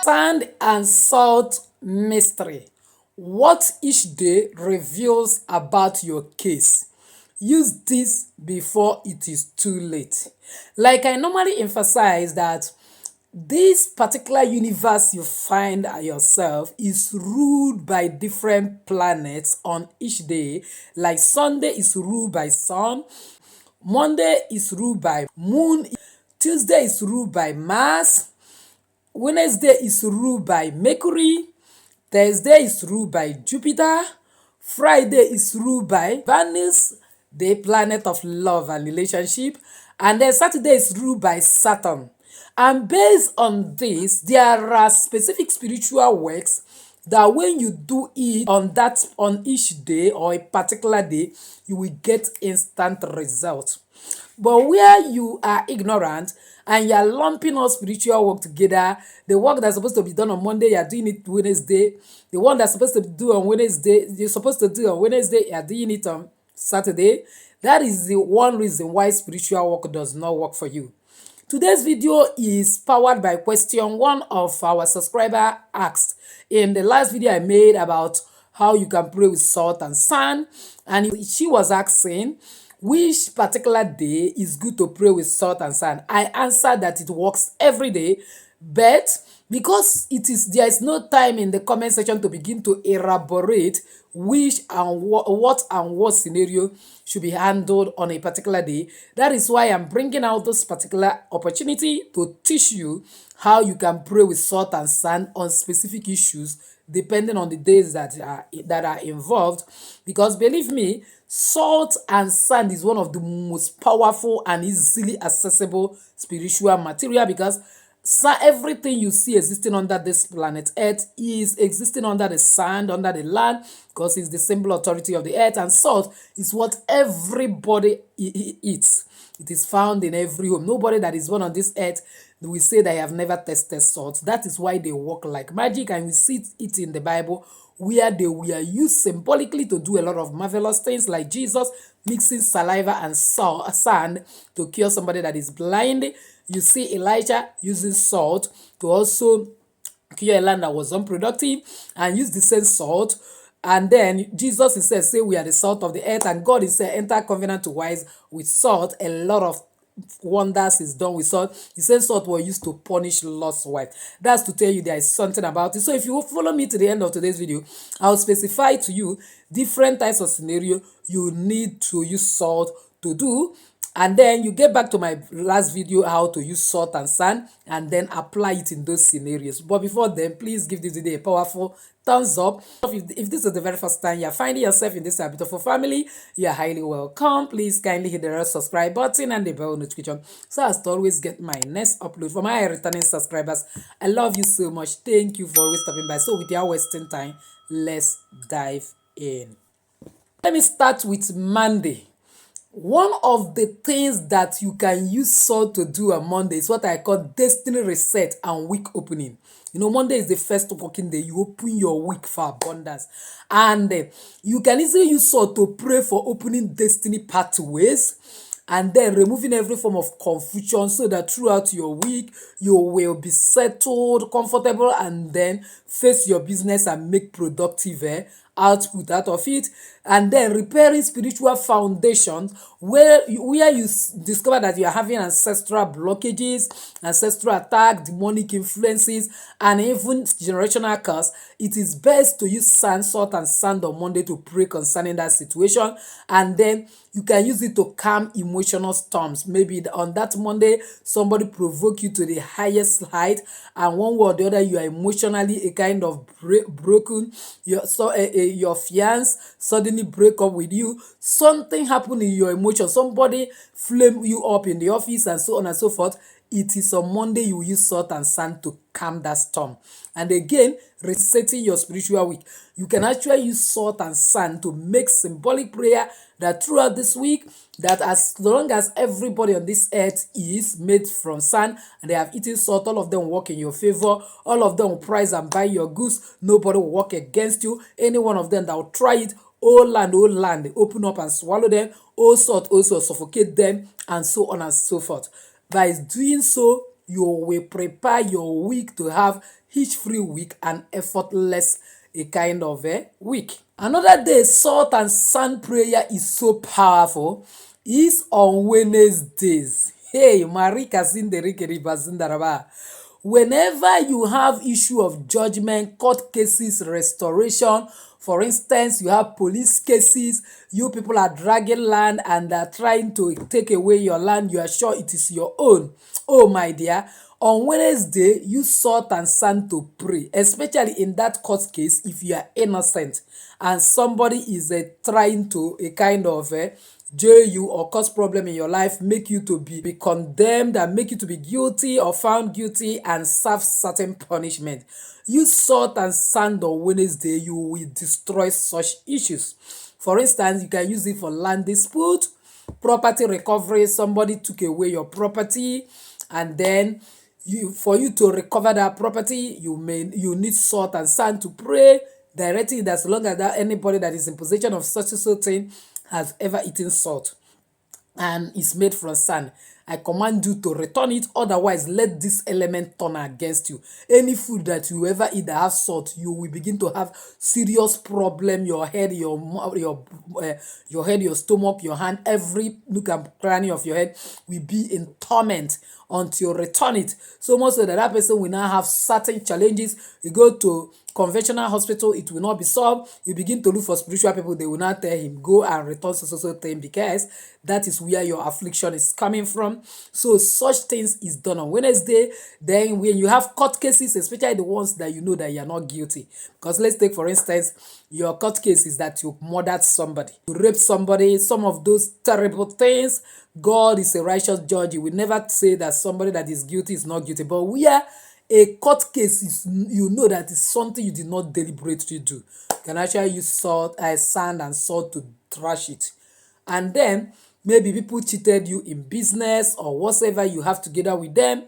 Sand and salt mystery. What each day reveals about your case. Use this before it is too late. Like I normally emphasize that this particular universe you find yourself is ruled by different planets on each day. Like Sunday is ruled by sun, Monday is ruled by moon, Tuesday is ruled by Mars, Wednesday is ruled by Mercury, Thursday is ruled by Jupiter, Friday is ruled by Venus, the planet of love and relationship, and then Saturday is ruled by Saturn. And based on this, there are specific spiritual works that when you do it on each day or a particular day, you will get instant result. But where you are ignorant and you are lumping all spiritual work together, the work that's supposed to be done on Monday, you are doing it Wednesday. The one that's supposed to be done on Wednesday, you're supposed to do on Wednesday, you are doing it on Saturday. That is the one reason why spiritual work does not work for you. Today's video is powered by question one of our subscriber asked in the last video I made about how you can pray with salt and sand, and she was asking which particular day is good to pray with salt and sand. I answered that it works every day, but because there is no time in the comment section to begin to elaborate which and what scenario should be handled on a particular day. That is why I'm bringing out this particular opportunity to teach you how you can pray with salt and sand on specific issues depending on the days that are involved. Because believe me, salt and sand is one of the most powerful and easily accessible spiritual material, because everything you see existing under this planet Earth is existing under the sand, under the land, because it's the symbol authority of the earth. And salt is what everybody eats. It is found in every home. Nobody that is born on this earth will say they have never tasted salt. That is why they work like magic, and we see it in the Bible where they were used symbolically to do a lot of marvelous things, like Jesus mixing saliva and sand to cure somebody that is blind. You see Elijah using salt to also cure a land that was unproductive and use the same salt. And then Jesus is say we are the salt of the earth, and God is enter covenant to wise with salt. A lot of wonders is done with salt. He says salt was used to punish lost wife. That's to tell you there is something about it. So if you follow me to the end of today's video, I'll specify to you different types of scenario you need to use salt to do. And then you get back to my last video how to use salt and sand and then apply it in those scenarios. But before then, please give this video a powerful thumbs up. If this is the very first time you're finding yourself in this beautiful family, you're highly welcome. Please kindly hit the red subscribe button and the bell notification so as to always get my next upload. For my returning subscribers, I love you so much. Thank you for always stopping by. So without wasting time, let's dive in. Let me start with Monday. One of the things that you can use salt to do on Monday is what I call destiny reset and week opening. You know, Monday is the first working day. You open your week for abundance. And you can easily use salt to pray for opening destiny pathways and then removing every form of confusion, so that throughout your week, you will be settled, comfortable, and then face your business and make productive output out of it. And then repairing spiritual foundations where you discover that you are having ancestral blockages, ancestral attack, demonic influences, and even generational curse. It is best to use salt and sand on Monday to pray concerning that situation. And then you can use it to calm emotional storms. Maybe on that Monday, somebody provoke you to the highest height, and one way or the other, you are emotionally a kind of broken. Your fiance suddenly break up with you. Something happened in your emotion. Somebody flame you up in the office, and so on and so forth. It is on Monday you use salt and sand to calm that storm. And again, resetting your spiritual week. You can actually use salt and sand to make symbolic prayer that throughout this week, that as long as everybody on this earth is made from sand and they have eaten salt, all of them work in your favor. All of them will price and buy your goods. Nobody will work against you. Any one of them that will try it, all land, open up and swallow them. All salt also suffocate them, and so on and so forth. By doing so, you will prepare your week to have hitch-free week and effortless a kind of a week. Another day, salt and sand prayer is so powerful. Is on Wednesdays. Hey, Marika Sinderike Ribazindaraba. Whenever you have issue of judgment, court cases, restoration, for instance, you have police cases, you people are dragging land and are trying to take away your land, you are sure it is your own. Oh, my dear, on Wednesday, use salt and sand to pray, especially in that court case if you are innocent and somebody is trying to a kind of jail you or cause problem in your life, make you to be condemned and make you to be guilty or found guilty and serve certain punishment. Use salt and sand on Wednesday, you will destroy such issues. For instance, you can use it for land dispute, property recovery, somebody took away your property and then for you to recover that property, you need salt and sand to pray, directly that as long as that anybody that is in possession of such and so thing has ever eaten salt and is made from sand, I command you to return it, otherwise let this element turn against you. Any food that you ever eat that has salt, you will begin to have serious problem. Your head, your head, your stomach, your hand, every nook and cranny of your head will be in torment until you return it. So much so that that person will now have certain challenges. You go to conventional hospital, it will not be solved. You begin to look for spiritual people, they will not tell him go and return so thing, because that is where your affliction is coming from. So such things is done on Wednesday. Then when you have court cases, especially the ones that you know that you are not guilty, because let's take for instance your court case is that you murdered somebody, you raped somebody, some of those terrible things. God is a righteous judge. He will never say that somebody that is guilty is not guilty, but where a court case is, you know that is something you did not deliberately do, you can actually use sand and salt to trash it. And then maybe people cheated you in business or whatever you have together with them,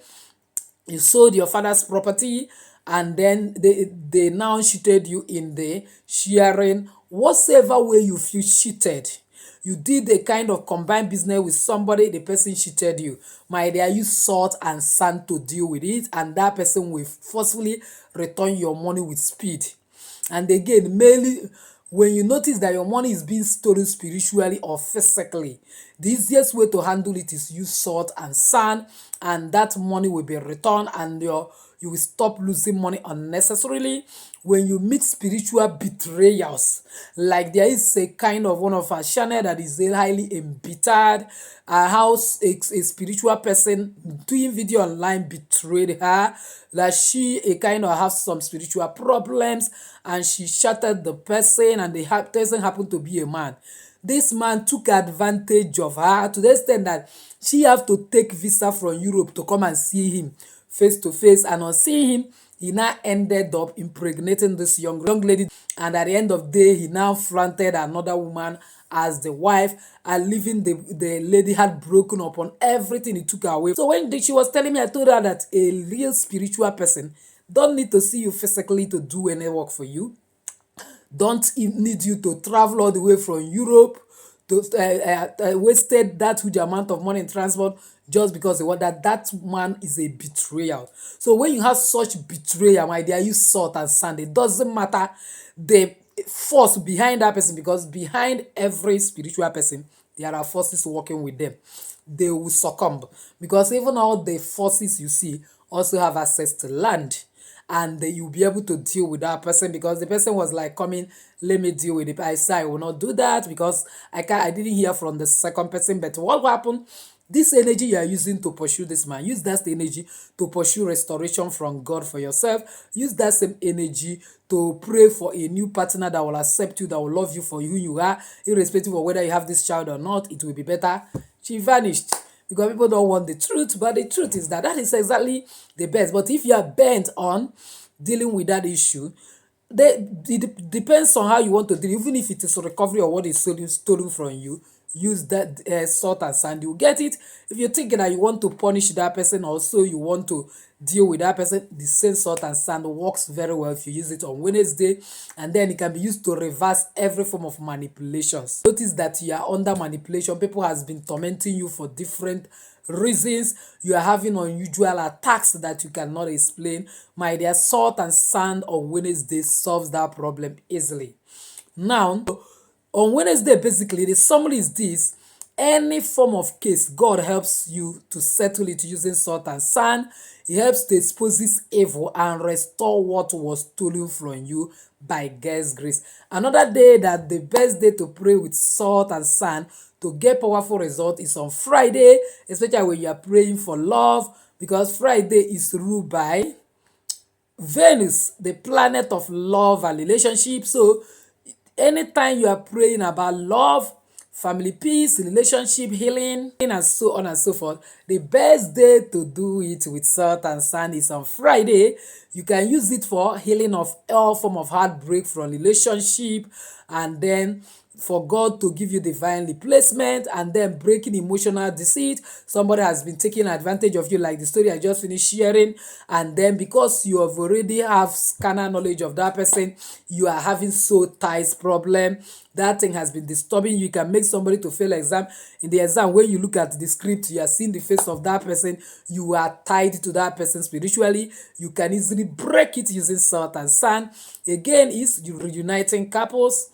you sold your father's property and then they now cheated you in the sharing, whatever way you feel cheated. You did a kind of combined business with somebody, the person cheated you. My dear, use salt and sand to deal with it, and that person will forcefully return your money with speed. And again, mainly when you notice that your money is being stolen spiritually or physically, the easiest way to handle it is use salt and sand, and that money will be returned and you will stop losing money unnecessarily. When you meet spiritual betrayals, like there is a kind of one of our channel that is highly embittered, how a spiritual person doing video online betrayed her, that she a kind of have some spiritual problems and she shattered the person, and the person happened to be a man. This man took advantage of her to the extent that she have to take visa from Europe to come and see him face to face, and on seeing him, he now ended up impregnating this young lady, and at the end of the day, he now flaunted another woman as the wife, and leaving the lady had broken upon everything he took away. So when she was telling me, I told her that a real spiritual person don't need to see you physically to do any work for you, don't need you to travel all the way from Europe to wasted that huge amount of money in transport just because they want that man is a betrayal. So when you have such betrayal, my dear, use salt and sand. It doesn't matter the force behind that person, because behind every spiritual person there are forces working with them. They will succumb, because even all the forces you see also have access to land, and you'll be able to deal with that person, because the person was like, coming, let me deal with it. I said I will not do that because I didn't hear from the second person. But what happened? This energy you are using to pursue this man, use that energy to pursue restoration from God for yourself. Use that same energy to pray for a new partner that will accept you, that will love you for who you are, irrespective of whether you have this child or not. It will be better. She vanished because people don't want the truth, but the truth is that that is exactly the best. But if you are bent on dealing with that issue, it depends on how you want to deal. Even if it is a recovery or what is stolen from you, use that salt and sand. You get it? If you're thinking that you want to punish that person, also you want to deal with that person, the same salt and sand works very well if you use it on Wednesday, and then it can be used to reverse every form of manipulations. Notice that you are under manipulation. People has been tormenting you for different reasons. You are having unusual attacks that you cannot explain. My dear, salt and sand on Wednesday solves that problem easily. Now, on Wednesday, basically, the summary is this: any form of case, God helps you to settle it using salt and sand. He helps to expose this evil and restore what was stolen from you by God's grace. Another day that the best day to pray with salt and sand to get powerful result is on Friday, especially when you are praying for love, because Friday is ruled by Venus, the planet of love and relationship. So anytime you are praying about love, family peace, relationship healing, and so on and so forth, the best day to do it with salt and sand is on Friday. You can use it for healing of all form of heartbreak from relationship, and then for God to give you divine replacement, and then breaking emotional deceit. Somebody has been taking advantage of you, like the story I just finished sharing, and then because you have already have carnal knowledge of that person, you are having soul ties problem. That thing has been disturbing you. You can make somebody to fail exam. In the exam, when you look at the script, you are seeing the face of that person. You are tied to that person spiritually. You can easily break it using salt and sand. Again, is reuniting couples.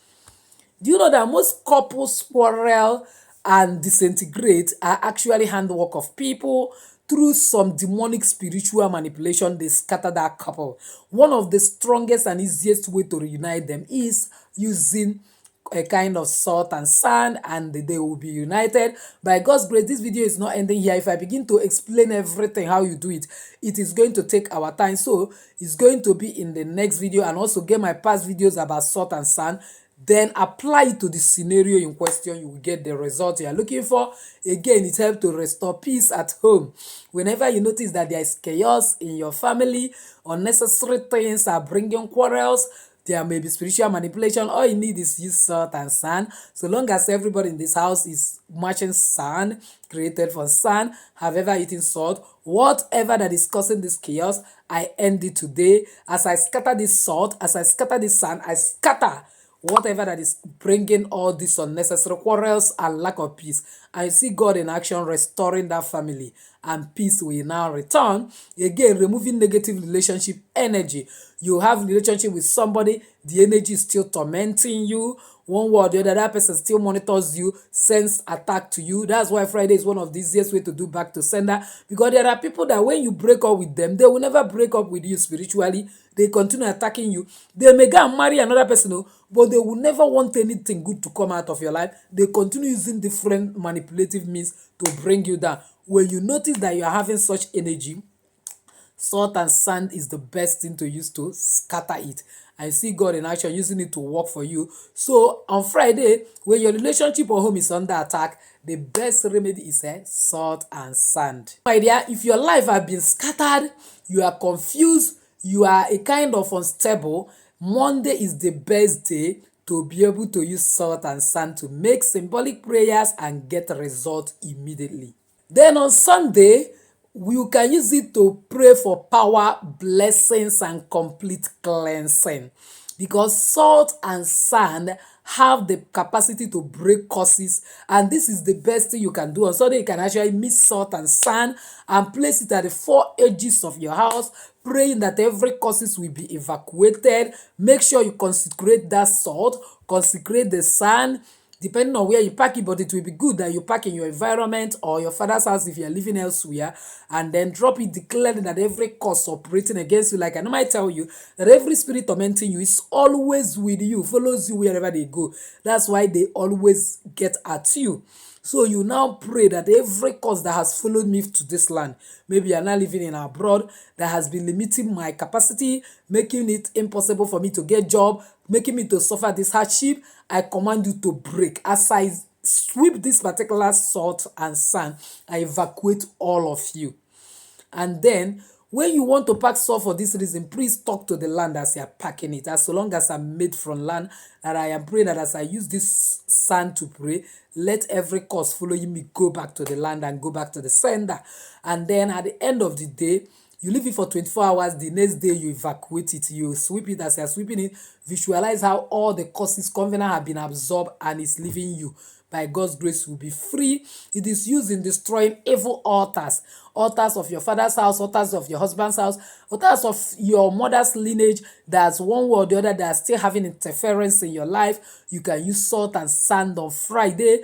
Do you know that most couples quarrel and disintegrate are actually handwork of people? Through some demonic spiritual manipulation, they scatter that couple. One of the strongest and easiest way to reunite them is using a kind of salt and sand, and they will be united. By God's grace, this video is not ending here. If I begin to explain everything how you do it, it is going to take our time. So it's going to be in the next video, and also get my past videos about salt and sand. Then apply it to the scenario in question. You will get the result you are looking for. Again, it helps to restore peace at home. Whenever you notice that there is chaos in your family, unnecessary things are bringing quarrels, there may be spiritual manipulation, all you need is use salt and sand. So long as everybody in this house is matching sand, created from sand, have ever eaten salt, whatever that is causing this chaos, I end it today. As I scatter this salt, as I scatter this sand, I scatter whatever that is bringing all these unnecessary quarrels and lack of peace. I see God in action restoring that family, and peace will now return. Again, removing negative relationship energy. You have relationship with somebody, the energy is still tormenting you. One word or the other, that person still monitors you, sends attack to you. That's why Friday is one of the easiest way to do back to sender, because there are people that when you break up with them, they will never break up with you spiritually. They continue attacking you. They may go and marry another person, but they will never want anything good to come out of your life. They continue using different manipulative means to bring you down. When you notice that you are having such energy, salt and sand is the best thing to use to scatter it. I see God in action using it to work for you. So on Friday, when your relationship or home is under attack, the best remedy is salt and sand. My dear, if your life has been scattered, you are confused, you are a kind of unstable, Monday is the best day to be able to use salt and sand to make symbolic prayers and get a result immediately. Then on Sunday, you can use it to pray for power, blessings, and complete cleansing. Because salt and sand have the capacity to break curses, and this is the best thing you can do. On Sunday, you can actually mix salt and sand and place it at the four edges of your house, praying that every curses will be evacuated. Make sure you consecrate that salt, consecrate the sand, depending on where you pack it, but it will be good that you pack in your environment or your father's house if you are living elsewhere, and then drop it, declaring that every curse operating against you, like I normally tell you, that every spirit tormenting you is always with you, follows you wherever they go. That's why they always get at you. So you now pray that every cause that has followed me to this land, maybe you are now living in abroad, that has been limiting my capacity, making it impossible for me to get job, making me to suffer this hardship, I command you to break. As I sweep this particular salt and sand, I evacuate all of you. And then When you want to pack salt for this reason, please talk to the land as you are packing it. As so long as I'm made from land, that I am praying that as I use this sand to pray, let every cause following me go back to the land and go back to the sender. And then at the end of the day, you leave it for 24 hours. The next day, you evacuate it. You sweep it. As you're sweeping it, visualize how all the causes, covenant have been absorbed and is leaving you. By God's grace, will be free. It is used in destroying evil altars. Altars of your father's house, altars of your husband's house, altars of your mother's lineage. That's one way or the other that are still having interference in your life. You can use salt and sand on Friday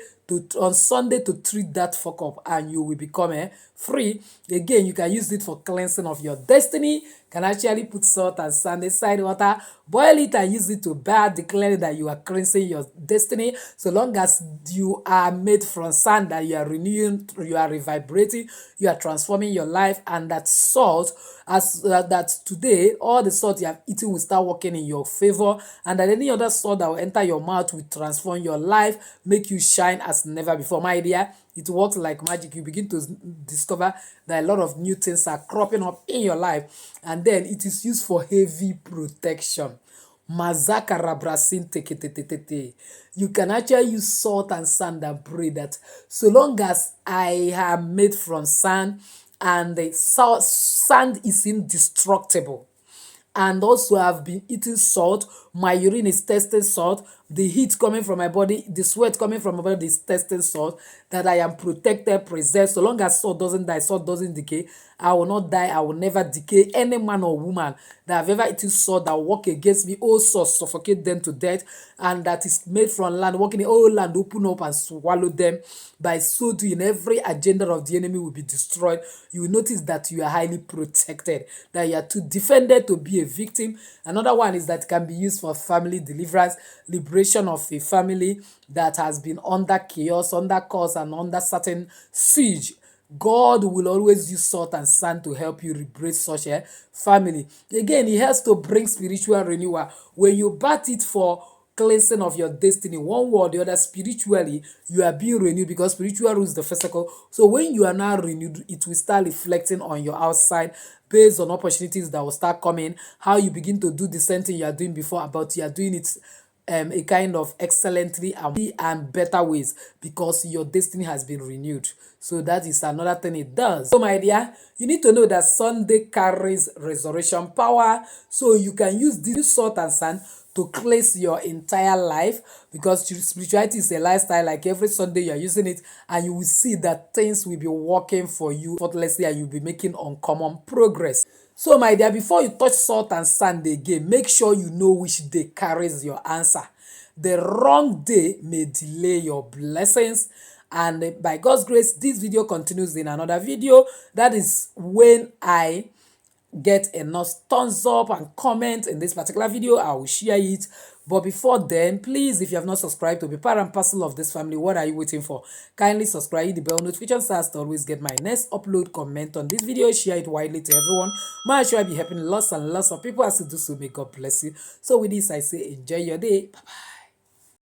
on Sunday to treat that fuck up, and you will become free. Again, you can use it for cleansing of your destiny. Can actually put salt and sand inside water, boil it and use it to bath, declaring that you are cleansing your destiny. So long as you are made from sand, that you are renewing, you are revibrating, you are transforming your life, and that salt, as that today all the salt you have eaten will start working in your favor, and that any other salt that will enter your mouth will transform your life, make you shine as never before. My dear, it works like magic. You begin to discover that a lot of new things are cropping up in your life, and then it is used for heavy protection. Mazaka rabrasin teketetetete. You can actually use salt and sand and pray that so long as I am made from sand and the sand is indestructible, and also I've been eating salt. My urine is testing salt. The heat coming from my body, the sweat coming from my body is testing salt. That I am protected, preserved. So long as salt doesn't die, salt doesn't decay, I will not die. I will never decay. Any man or woman that have ever eaten salt that walk against me, oh salt, suffocate them to death. And that is made from land, walking in all land, open up and swallow them. By so doing, every agenda of the enemy will be destroyed. You will notice that you are highly protected, that you are too defended to be a victim. Another one is that it can be used for family deliverance, liberation of a family that has been under chaos, under curse, and under certain siege. God will always use salt and sand to help you liberate such a family. Again, it has to bring spiritual renewal. When you bat it for cleansing of your destiny, one way or the other, spiritually, you are being renewed, because spiritual rules the physical. So when you are now renewed, it will start reflecting on your outside based on opportunities that will start coming, how you begin to do the same thing you are doing before, but you are doing it a kind of excellently and better ways, because your destiny has been renewed. So that is another thing it does. So my dear, you need to know that Sunday carries resurrection power. So you can use this salt and sand to cleanse your entire life, because spirituality is a lifestyle. Like every Sunday you are using it, and you will see that things will be working for you effortlessly, and you'll be making uncommon progress. So my dear, before you touch salt and sand again, make sure you know which day carries your answer. The wrong day may delay your blessings. And by God's grace, this video continues in another video. That is when I get enough thumbs up and comment in this particular video, I will share it. But before then, please, if you have not subscribed to be part and parcel of this family, what are you waiting for? Kindly subscribe, hit the bell notification so as to always get my next upload. Comment on this video, share it widely to everyone. May I sure be helping lots and lots of people. As you do so, may God bless you. So with this, I say enjoy your day. Bye-bye.